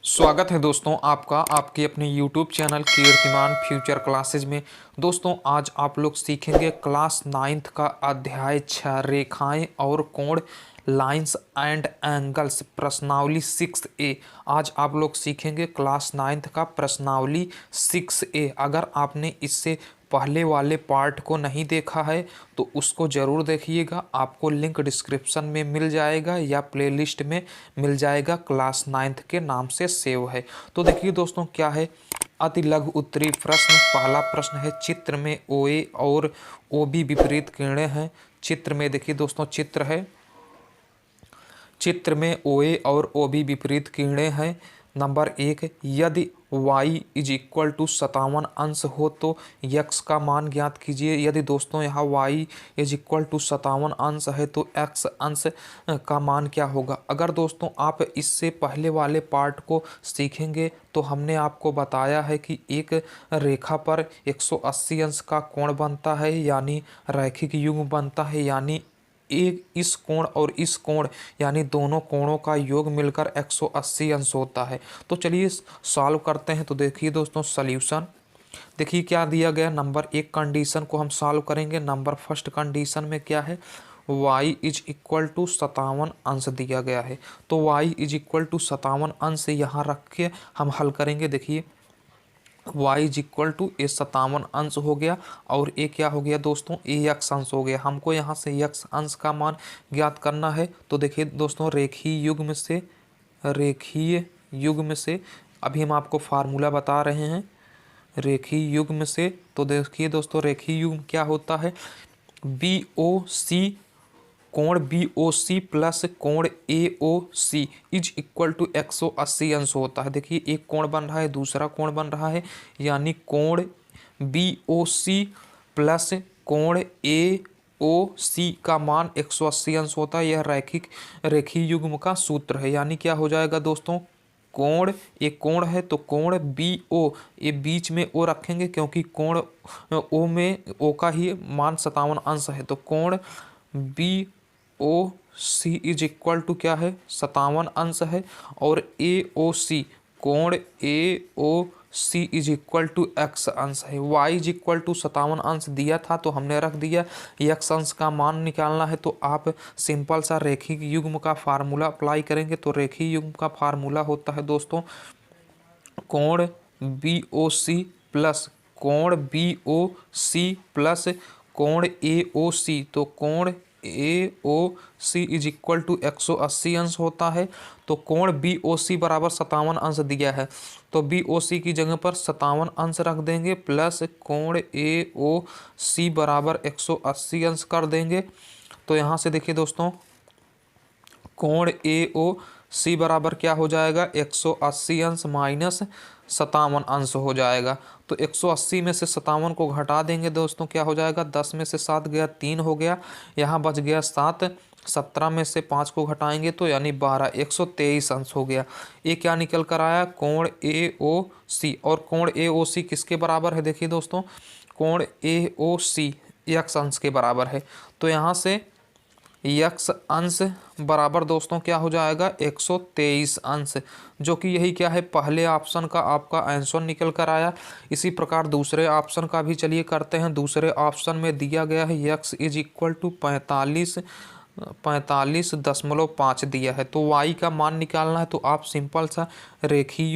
स्वागत है दोस्तों आपका आपके अपने YouTube चैनल कीर्तिमान फ्यूचर क्लासेज में। दोस्तों आज आप लोग सीखेंगे क्लास 9th का अध्याय 6 रेखाएं और कोण लाइंस एंड एंगल्स प्रश्नावली 6A। आज आप लोग सीखेंगे क्लास 9th का प्रश्नावली 6A। अगर आपने इससे पहले वाले पार्ट को नहीं देखा है तो उसको ज़रूर देखिएगा, आपको लिंक डिस्क्रिप्शन में मिल जाएगा या प्लेलिस्ट में मिल जाएगा, क्लास 9th के नाम से सेव है। तो देखिए दोस्तों क्या है, अति लघु उत्तरीय प्रश्न। पहला प्रश्न है, चित्र में OA और OB विपरीत किरणें हैं। चित्र में देखिए दोस्तों, चित्र में OA और OB विपरीत किरणें हैं। नंबर 1, यदि y इज इक्वल टू 57 अंश हो तो x का मान ज्ञात कीजिए। यदि दोस्तों यहाँ y इज इक्वल टू 57 अंश है तो x अंश का मान क्या होगा। अगर दोस्तों आप इससे पहले वाले पार्ट को सीखेंगे तो हमने आपको बताया है कि एक रेखा पर 180 अंश का कोण बनता है, यानी रैखिक युग्म बनता है, यानी एक इस कोण और इस कोण यानी दोनों कोणों का योग मिलकर 180 अंश होता है। तो चलिए सॉल्व करते हैं। तो देखिए दोस्तों सॉल्यूशन, देखिए क्या दिया गया। नंबर 1 कंडीशन को हम सॉल्व करेंगे। नंबर फर्स्ट कंडीशन में क्या है, y इज इक्वल टू 57 अंश दिया गया है। तो y इज इक्वल टू 57 अंश यहाँ रख के हम हल करेंगे। देखिए y इज इक्वल टू 57 अंश हो गया और ए क्या हो गया दोस्तों, x अंश हो गया। हमको यहाँ से x अंश का मान ज्ञात करना है। तो देखिए दोस्तों रेखीय युग्म से अभी हम आपको फार्मूला बता रहे हैं रेखीय युग्म से। तो देखिए दोस्तों रेखीय युग्म क्या होता है, BOC कोण BOC प्लस कोण AOC इज इक्वल टू 180 अंश होता है। देखिए एक कोण बन रहा है, दूसरा कोण बन रहा है, यानी कोण BOC प्लस कोण AOC का मान 180 अंश होता है। यह रेखीय युग्म का सूत्र है। यानी क्या हो जाएगा दोस्तों, कोण, एक कोण है तो कोण BO, ये बीच में O रखेंगे क्योंकि कोण O में O का ही मान 57 अंश है। तो कोण BOC इज इक्वल टू क्या है, 57 अंश है। और AOC कोण AOC is equal to x अंश है। y इज इक्वल टू 57 अंश दिया था तो हमने रख दिया। x अंश का मान निकालना है तो आप सिंपल सा रेखिक युग्म का फार्मूला अप्लाई करेंगे। तो रेखिक युग्म का फार्मूला होता है दोस्तों कोण BOC प्लस कोण BOC प्लस कोण AOC। तो कोण AOC इज इक्वल टू 180 अंश होता है। तो कोण BOC बराबर 57 अंश दिया है तो BOC की जगह पर 57 अंश रख देंगे प्लस कोण AOC बराबर 180 अंश कर देंगे। तो यहाँ से देखिए दोस्तों कोण AOC बराबर क्या हो जाएगा, 180 अंश माइनस 57 अंश हो जाएगा। तो 180 में से 57 को घटा देंगे दोस्तों, क्या हो जाएगा, 10 में से 7 गया 3 हो गया, यहाँ बच गया 7। 17 में से 5 को घटाएंगे तो यानी 12, 123 अंश हो गया। ये क्या निकल कर आया, कोण AOC। और कोण AOC किसके बराबर है, देखिए दोस्तों कोण AOC x अंश के बराबर है। तो यहाँ से x अंश बराबर दोस्तों क्या हो जाएगा, 123 अंश, जो कि यही क्या है, पहले ऑप्शन का आपका आंसर निकल कर आया। इसी प्रकार दूसरे ऑप्शन का भी चलिए करते हैं। दूसरे ऑप्शन में दिया गया है x इज इक्वल टू 45.5 दिया है। तो y का मान निकालना है तो आप सिंपल सा रेखीय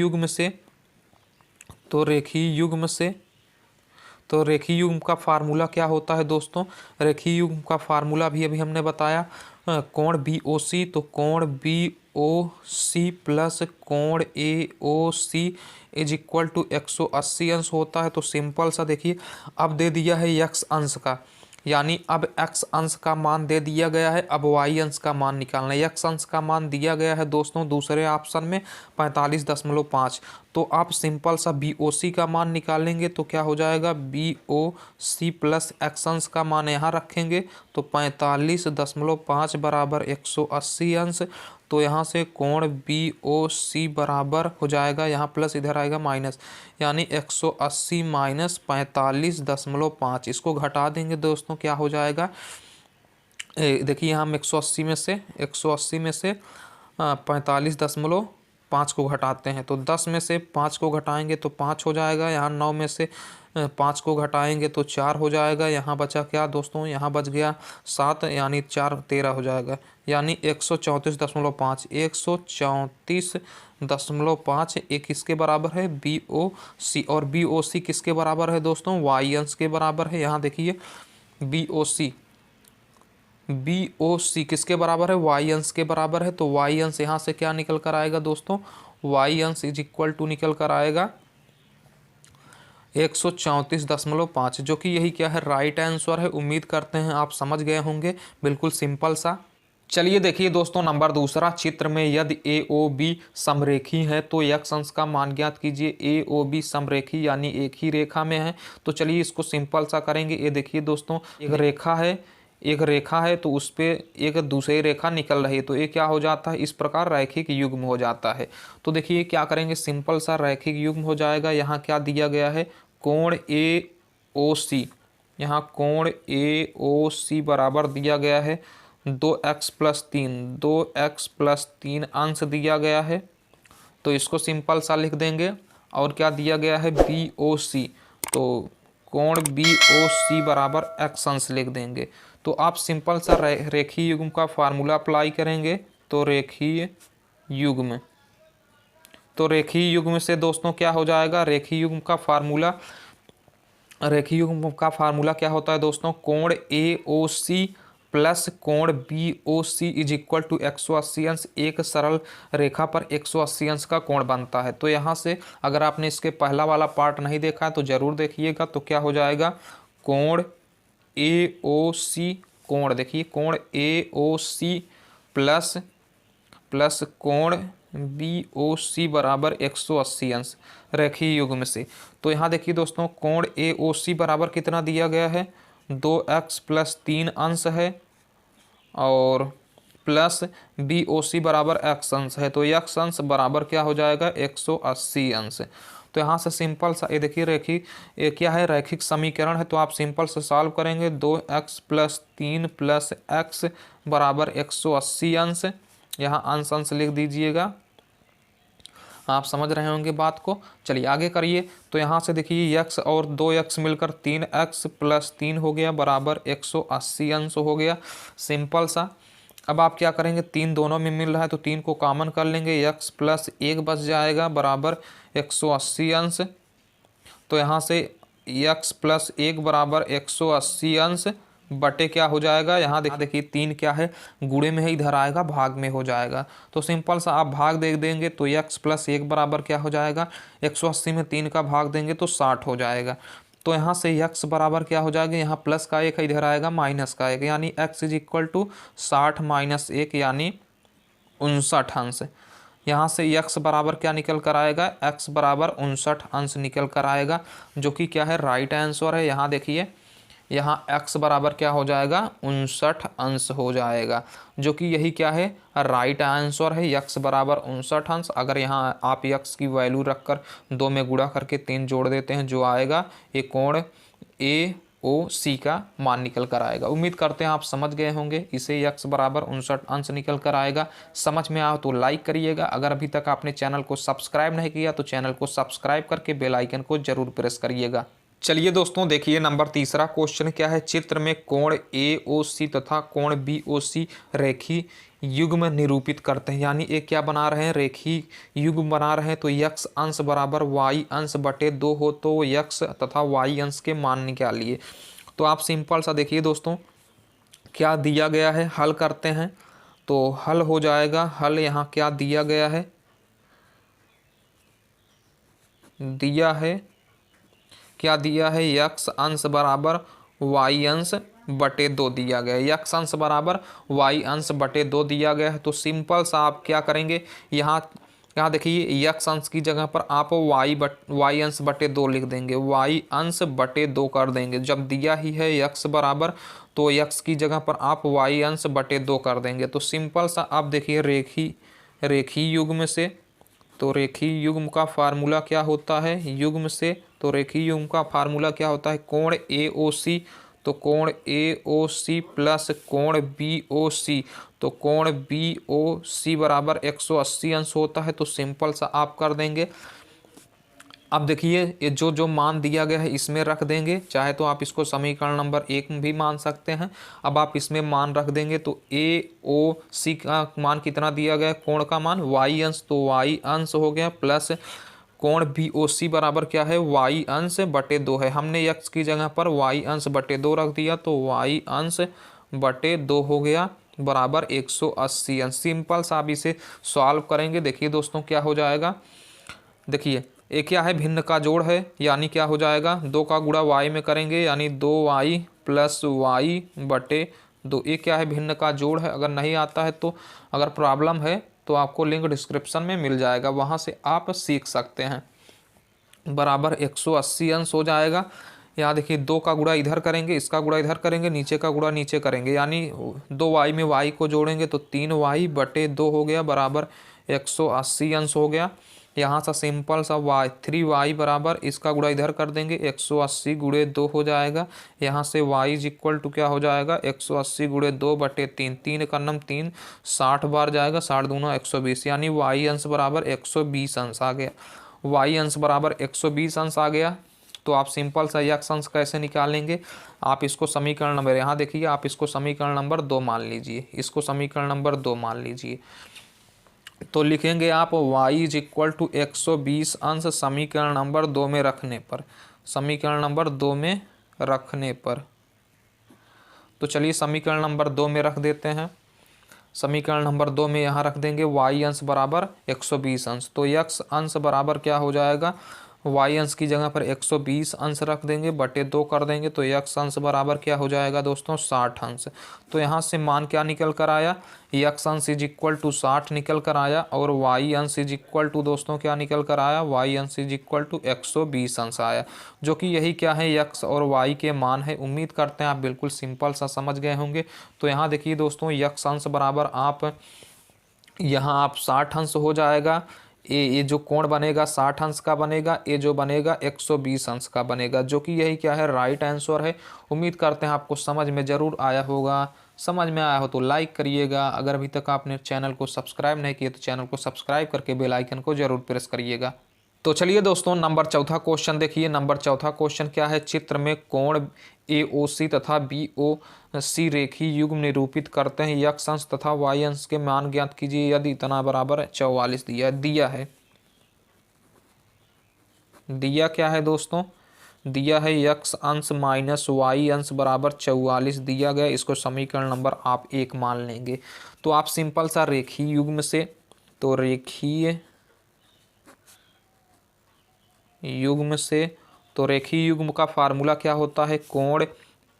युग्म का फार्मूला क्या होता है दोस्तों, रेखीय युग्म का फार्मूला भी अभी हमने बताया। कोण BOC तो कोण BOC प्लस कोण AOC इज इक्वल टू 180 अंश होता है। तो सिंपल सा देखिए अब दे दिया है x अंश का, यानी अब x अंश का मान दे दिया गया है, अब y अंश का मान निकालना है। x अंश का मान दिया गया है दोस्तों दूसरे ऑप्शन में 45.5। तो आप सिंपल सा BOC का मान निकालेंगे तो क्या हो जाएगा, BOC प्लस x अंश का मान यहाँ रखेंगे तो 45.5 बराबर 180 अंश। तो यहाँ से कोण BOC बराबर हो जाएगा, यहाँ प्लस इधर आएगा माइनस, यानी 180 माइनस 45.5। इसको घटा देंगे दोस्तों क्या हो जाएगा, देखिए हम 180 में से 45.5 5 को घटाते हैं तो 10 में से 5 को घटाएंगे तो 5 हो जाएगा। यहाँ 9 में से 5 को घटाएंगे तो 4 हो जाएगा। यहाँ बचा क्या दोस्तों, यहाँ बच गया 7, यानी 4 13 हो जाएगा, यानी 134.5। 134.5 ये किसके बराबर है, BOC। और BOC किसके बराबर है दोस्तों, वाई अंश के बराबर है। यहाँ देखिए BOC किसके बराबर है, वाई अंश के बराबर है। तो वाई अंश यहाँ से क्या निकल कर आएगा दोस्तों, वाई अंश इज इक्वल टू निकल कर आएगा 134.5, जो कि यही क्या है, राइट आंसर है। उम्मीद करते हैं आप समझ गए होंगे, बिल्कुल सिंपल सा। चलिए देखिए दोस्तों नंबर दूसरा, चित्र में यदि AOB समरेखी है तो x अंश का मान ज्ञात कीजिए। AOB समरेखी यानी एक ही रेखा में है, तो चलिए इसको सिंपल सा करेंगे। ये देखिए दोस्तों, एक रेखा है तो उस पर एक दूसरी रेखा निकल रही है, तो ये क्या हो जाता है, इस प्रकार रैखिक युग्म हो जाता है। तो देखिए क्या करेंगे, सिंपल सा रैखिक युग्म हो जाएगा। यहाँ क्या दिया गया है, कोण AOC, यहाँ कोण AOC बराबर दिया गया है 2x + 3, 2x + 3 अंश दिया गया है, तो इसको सिंपल सा लिख देंगे। और क्या दिया गया है, BOC, तो कोण BOC बराबर x अंश लिख देंगे। तो आप सिंपल सा रेखीय युग्म का फार्मूला अप्लाई करेंगे, तो रेखीय युग्म से दोस्तों क्या हो जाएगा, रेखीय युग्म का फार्मूला क्या होता है दोस्तों, कोण AOC प्लस कोण BOC इज इक्वल टू 180 अंश। एक सरल रेखा पर 180 अंश का कोण बनता है। तो यहाँ से अगर आपने इसके पहला वाला पार्ट नहीं देखा है तो जरूर देखिएगा। तो क्या हो जाएगा, कोण AOC, कोण देखिए कोण AOC प्लस कोण BOC बराबर 180 अंश रेखीय युग्म से। तो यहाँ देखिए दोस्तों, कोण AOC बराबर कितना दिया गया है, 2x + 3 अंश है, और प्लस BOC बराबर x अंश है। तो x अंश बराबर क्या हो जाएगा, 180 अंश। तो यहाँ से सिंपल सा ये देखिए क्या है, रैखिक समीकरण है। तो आप सिंपल से सॉल्व करेंगे, 2x + 3 + x बराबर 180 अंश। यहाँ अंश लिख दीजिएगा, आप समझ रहे होंगे बात को। चलिए आगे करिए। तो यहाँ से देखिए x और 2x मिलकर 3x + 3 हो गया बराबर 180 अंश हो गया, सिंपल सा। अब आप क्या करेंगे, 3 दोनों में मिल रहा है तो 3 को कॉमन कर लेंगे, x + 1 बच जाएगा बराबर 180 अंश। तो यहाँ से x + 1 बराबर 180 अंश बटे क्या हो जाएगा, यहाँ देखिए 3 क्या है, गुणे में है, इधर आएगा भाग में हो जाएगा। तो सिंपल सा आप भाग दे देंगे तो x + 1 बराबर क्या हो जाएगा, 180 में 3 का भाग देंगे तो 60 हो जाएगा। तो यहाँ से x बराबर क्या हो जाएगा, यहाँ प्लस का 1 है, इधर आएगा माइनस का 1, यानी x इज इक्वल टू 60 - 1 यानी 59 अंश। यहाँ से x बराबर क्या निकल कर आएगा, x बराबर 59 अंश निकल कर आएगा, जो कि क्या है, राइट आंसर है। यहाँ देखिए, यहाँ x बराबर क्या हो जाएगा, 59 अंश हो जाएगा, जो कि यही क्या है, राइट आंसर है। x बराबर 59 अंश। अगर यहाँ आप x की वैल्यू रखकर 2 में गुणा करके 3 जोड़ देते हैं, जो आएगा ये कोण AOC का मान निकल कर आएगा। उम्मीद करते हैं आप समझ गए होंगे। इसे x बराबर 59 अंश निकल कर आएगा। समझ में आया तो लाइक करिएगा। अगर अभी तक आपने चैनल को सब्सक्राइब नहीं किया तो चैनल को सब्सक्राइब करके बेल आइकन को जरूर प्रेस करिएगा। चलिए दोस्तों देखिए नंबर तीसरा क्वेश्चन क्या है, चित्र में कोण AOC तथा कोण BOC रेखीय युग्म निरूपित करते हैं। यानी एक क्या बना रहे हैं, रेखीय युग्म बना रहे हैं। तो x अंश बराबर y अंश बटे 2 हो तो x तथा y अंश के मान निकालिए। तो आप सिंपल सा देखिए दोस्तों, क्या दिया गया है, हल करते हैं। तो हल हो जाएगा, हल यहाँ क्या दिया गया है, क्या दिया है, x अंश बराबर y अंश बटे 2 दिया गया है। x अंश बराबर y अंश बटे 2 दिया गया है। तो सिंपल सा आप क्या करेंगे, यहाँ देखिए x अंश की जगह पर आप y अंश बटे 2 लिख देंगे, y अंश बटे 2 कर देंगे। जब दिया ही है x बराबर, तो x की जगह पर आप y अंश बटे 2 कर देंगे। तो सिंपल सा आप देखिए रेखीय युग्म से, तो रेखीय युग्म का फार्मूला क्या होता है, युग्म से, तो रेखीय युग्म का फार्मूला क्या होता है, कोण AOC, तो कोण AOC प्लस कोण BOC, तो कोण BOC बराबर 180 अंश होता है। तो सिंपल सा आप कर देंगे। अब देखिए ये जो जो मान दिया गया है इसमें रख देंगे, चाहे तो आप इसको समीकरण नंबर 1 भी मान सकते हैं। अब आप इसमें मान रख देंगे तो AOC का मान कितना दिया गया है, कोण का मान y अंश, तो y अंश हो गया प्लस कोण BOC बराबर क्या है, y अंश बटे 2 है। हमने x की जगह पर y अंश बटे 2 रख दिया, तो y अंश बटे 2 हो गया बराबर 180 अंश। सिंपल सा आप इसे सॉल्व करेंगे। देखिए दोस्तों क्या हो जाएगा, देखिए ये क्या है, भिन्न का जोड़ है, यानी क्या हो जाएगा, 2 का गुणा y में करेंगे यानी 2y प्लस y बटे 2। ये क्या है, भिन्न का जोड़ है। अगर नहीं आता है तो अगर प्रॉब्लम है तो आपको लिंक डिस्क्रिप्शन में मिल जाएगा, वहाँ से आप सीख सकते हैं। बराबर 180 अंश हो जाएगा। यहाँ देखिए 2 का गुणा इधर करेंगे, इसका गुणा इधर करेंगे, नीचे का गुणा नीचे करेंगे, यानी 2y में y को जोड़ेंगे तो 3y बटे 2 हो गया बराबर 180 अंश हो गया। यहाँ से सिंपल सा y 3y बराबर इसका गुणा इधर कर देंगे, 180 गुणे 2 हो जाएगा। यहाँ से y इज इक्वल टू क्या हो जाएगा, 180 गुणे 2 बटे 3, 3 का नम 3 60 बार जाएगा, 60 दूना 120, यानी y अंश बराबर 120 अंश आ गया। y अंश बराबर 120 अंश आ गया। तो आप सिंपल सा x अंश कैसे निकालेंगे, आप इसको समीकरण नंबर, यहाँ देखिए आप इसको समीकरण नंबर 2 मान लीजिए, इसको समीकरण नंबर 2 मान लीजिए। तो लिखेंगे आप y इज इक्वल टू 120 अंश समीकरण नंबर 2 में रखने पर, समीकरण नंबर 2 में रखने पर। तो चलिए समीकरण नंबर 2 में रख देते हैं। समीकरण नंबर 2 में यहाँ रख देंगे y अंश बराबर 120 अंश, तो x अंश बराबर क्या हो जाएगा, y अंश की जगह पर 120 अंश रख देंगे बटे 2 कर देंगे, तो x अंश बराबर क्या हो जाएगा दोस्तों 60 अंश। तो यहाँ से मान क्या निकल कर आया, x अंश इज इक्वल टू 60 निकल कर आया, और y अंश इज इक्वल टू दोस्तों क्या निकल कर आया, y अंश इज इक्वल टू 120 अंश आया, जो कि यही क्या है x और y के मान है। उम्मीद करते हैं आप बिल्कुल सिंपल सा समझ गए होंगे। तो यहाँ देखिए दोस्तों x अंश बराबर आप यहाँ आप 60 अंश हो जाएगा, ये जो कोण बनेगा 60 अंश का बनेगा, ये जो बनेगा 120 अंश का बनेगा, जो कि यही क्या है राइट आंसर है। उम्मीद करते हैं आपको समझ में ज़रूर आया होगा। समझ में आया हो तो लाइक करिएगा, अगर अभी तक आपने चैनल को सब्सक्राइब नहीं किया तो चैनल को सब्सक्राइब करके बेल आइकन को जरूर प्रेस करिएगा। तो चलिए दोस्तों नंबर 4 क्वेश्चन देखिए। नंबर 4 क्वेश्चन क्या है, चित्र में कोण AOC तथा BOC रेखीय युग्म निरूपित करते हैं, x अंश तथा y अंश के मान ज्ञात कीजिए यदि इतना बराबर 44 दिया है। दिया क्या है दोस्तों, दिया है x अंश माइनस y अंश बराबर 44 दिया गया। इसको समीकरण नंबर आप 1 मान लेंगे। तो आप सिंपल सा रेखीय युग्म से, तो रेखीय युग्म से, तो रेखीय युग्म का फार्मूला क्या होता है, कोण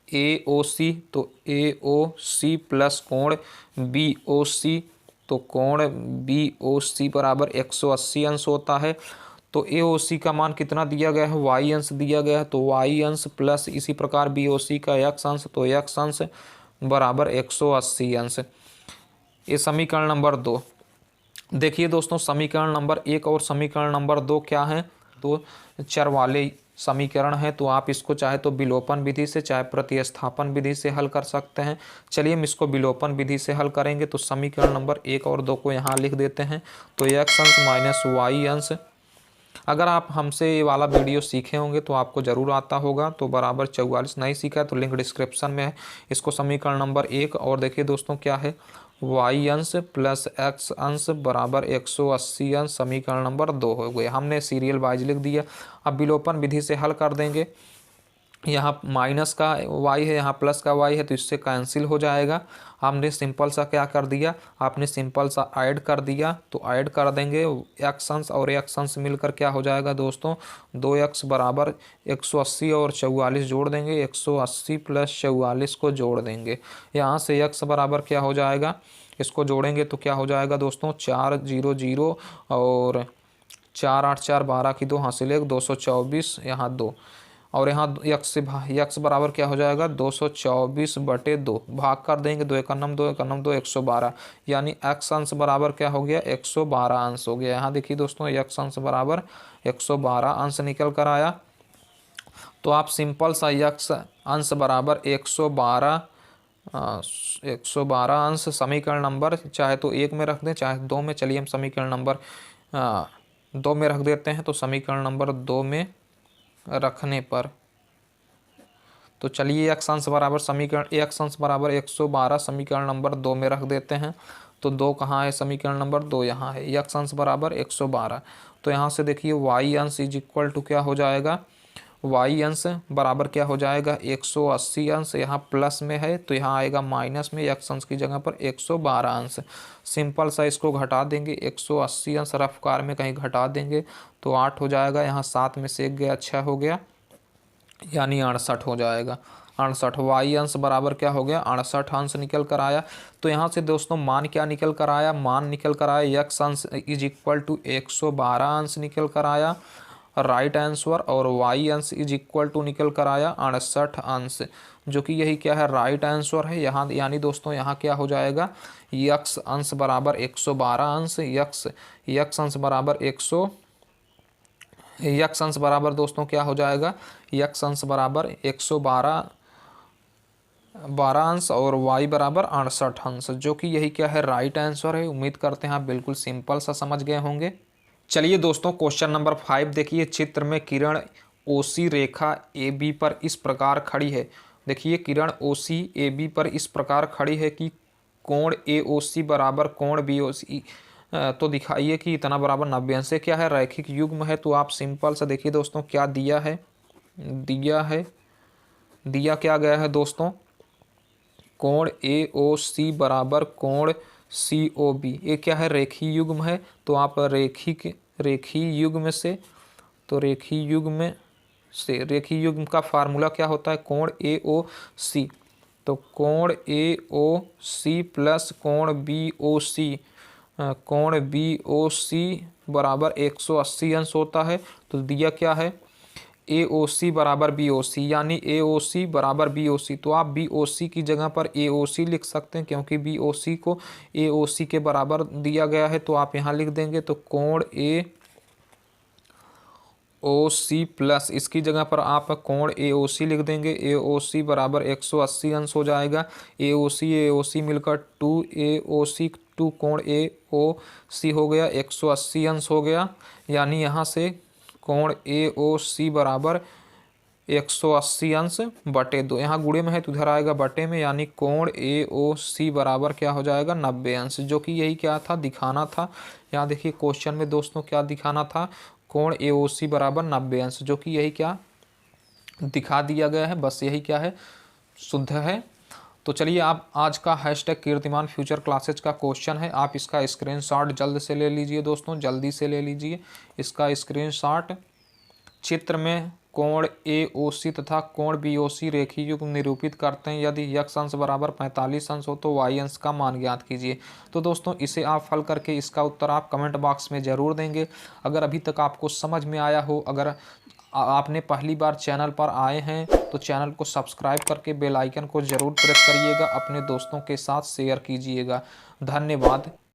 AOC, तो AOC प्लस कोण BOC, तो कोण BOC बराबर 180 अंश होता है। तो AOC का मान कितना दिया गया है, y अंश दिया गया है, तो y अंश प्लस इसी प्रकार BOC का x अंश, तो x अंश बराबर 180 अंश। ये समीकरण नंबर 2। देखिए दोस्तों समीकरण नंबर 1 और समीकरण नंबर 2 क्या है, तो चर वाले समीकरण है। तो आप इसको चाहे तो विलोपन विधि से चाहे प्रतिस्थापन विधि से हल कर सकते हैं। चलिए हम इसको विलोपन विधि से हल करेंगे। तो समीकरण नंबर 1 और 2 को यहाँ लिख देते हैं। तो x अंश माइनस y अंश, अगर आप हमसे ये वाला वीडियो सीखे होंगे तो आपको ज़रूर आता होगा। तो बराबर 44, नहीं सीखा है तो लिंक डिस्क्रिप्शन में है। इसको समीकरण नंबर 1 और देखिए दोस्तों क्या है, y अंश प्लस x अंश बराबर 180 अंश, समीकरण नंबर 2 हो गए। हमने सीरियल वाइज लिख दिया। अब विलोपन विधि से हल कर देंगे। यहाँ माइनस का y है, यहाँ प्लस का y है, तो इससे कैंसिल हो जाएगा। हमने सिंपल सा क्या कर दिया, आपने सिंपल सा ऐड कर दिया। तो ऐड कर देंगे, x अंश और x अंश मिलकर क्या हो जाएगा दोस्तों, 2x बराबर 180 और 44 जोड़ देंगे, 180 प्लस 44 को जोड़ देंगे। यहाँ से x बराबर क्या हो जाएगा, इसको जोड़ेंगे तो क्या हो जाएगा दोस्तों, 4 0 0 और 4 8 4 12 की 2 हासिल 1, 224 यहाँ 2, और यहाँ x बराबर क्या हो जाएगा, 224 बटे 2 भाग कर देंगे, 2 एक नम 2 एक नम 2 112, यानी x अंश बराबर क्या हो गया, 112 अंश हो गया। यहाँ देखिए दोस्तों x अंश बराबर 112 अंश निकल कर आया। तो आप सिंपल सा यक्स अंश बराबर 112 अंश समीकरण नंबर चाहे तो 1 में रख दें चाहे 2 में। चलिए हम समीकरण नंबर 2 में रख देते हैं। तो समीकरण नंबर 2 में रखने पर तो चलिए x अंश बराबर समीकरण x अंश बराबर 112 समीकरण नंबर 2 में रख देते हैं। तो 2 कहाँ है? समीकरण नंबर 2 यहाँ है। x अंश बराबर 112। तो यहाँ से देखिए y अंश इज इक्वल टू क्या हो जाएगा? y अंश बराबर क्या हो जाएगा? 180 अंश। यहाँ प्लस में है तो यहाँ आएगा माइनस में, x अंश की जगह पर 112 अंश। सिंपल सा इसको घटा देंगे, 180 अंश रफ कार में कहीं घटा देंगे तो 8 हो जाएगा। यहाँ 7 में से 1 गया, 6 हो गया, यानी 68 हो जाएगा। 68 y अंश बराबर क्या हो गया? 68 अंश निकल कर आया। तो यहाँ से दोस्तों मान क्या निकल कर आया? मान निकल कर आया x अंश इज इक्वल टू 112 अंश निकल कर आया, राइट आंसर। और y अंश इज इक्वल टू निकल कर आया 68 अंश, जो कि यही क्या है? राइट आंसर है। यहाँ यानी दोस्तों यहाँ क्या हो जाएगा? x अंश बराबर 112 अंश, x अंश बराबर x अंश बराबर दोस्तों क्या हो जाएगा? x अंश बराबर 112 अंश और y बराबर 68 अंश, जो कि यही क्या है? राइट आंसर है। उम्मीद करते हैं आप बिल्कुल सिंपल सा समझ गए होंगे। चलिए दोस्तों क्वेश्चन नंबर 5 देखिए। चित्र में किरण OC रेखा AB पर इस प्रकार खड़ी है। देखिए किरण OC AB पर इस प्रकार खड़ी है कि कोण AOC बराबर कोण BOC तो दिखाइए कि इतना बराबर 90 अंश से क्या है? रैखिक युग्म है। तो आप सिंपल सा देखिए दोस्तों क्या दिया है, दिया क्या गया है दोस्तों? कोण AOC बराबर कोण COB। ये क्या है? रेखीय युग्म है। तो आप रेखीय युग्म से रेखीय युग्म का फार्मूला क्या होता है? कोण AOC। तो कोण AOC प्लस कोण BOC, कोण BOC बराबर 180 अंश होता है। तो दिया क्या है? AOC बराबर BOC, यानी AOC बराबर BOC। तो आप BOC की जगह पर AOC लिख सकते हैं, क्योंकि BOC को AOC के बराबर दिया गया है। तो आप यहाँ लिख देंगे तो कोण AOC प्लस इसकी जगह पर आप कोण AOC लिख देंगे। AOC बराबर 180 अंश हो जाएगा। AOC मिलकर 2AOC, 2 कोण AOC हो गया, 180 अंश हो गया। यानी यहाँ से कोण AOC बराबर 180 अंश बटे 2, यहाँ गुणे में है तो इधर आएगा बटे में, यानी कोण AOC बराबर क्या हो जाएगा? 90 अंश, जो कि यही क्या था? दिखाना था। यहाँ देखिए क्वेश्चन में दोस्तों क्या दिखाना था? कोण AOC बराबर 90 अंश, जो कि यही क्या दिखा दिया गया है। बस यही क्या है? शुद्ध है। तो चलिए आप आज का हैशटैग कीर्तिमान फ्यूचर क्लासेज का क्वेश्चन है, आप इसका स्क्रीनशॉट जल्द से ले लीजिए दोस्तों, जल्दी से ले लीजिए इसका स्क्रीनशॉट। चित्र में कोण AOC तथा कोण BOC रेखीय युग्म निरूपित करते हैं। यदि x अंश बराबर 45 अंश हो तो y अंश का मान ज्ञात कीजिए। तो दोस्तों इसे आप हल करके इसका उत्तर आप कमेंट बॉक्स में ज़रूर देंगे। अगर अभी तक आपको समझ में आया हो, अगर आपने पहली बार चैनल पर आए हैं तो चैनल को सब्सक्राइब करके बेल आइकन को ज़रूर प्रेस करिएगा, अपने दोस्तों के साथ शेयर कीजिएगा। धन्यवाद।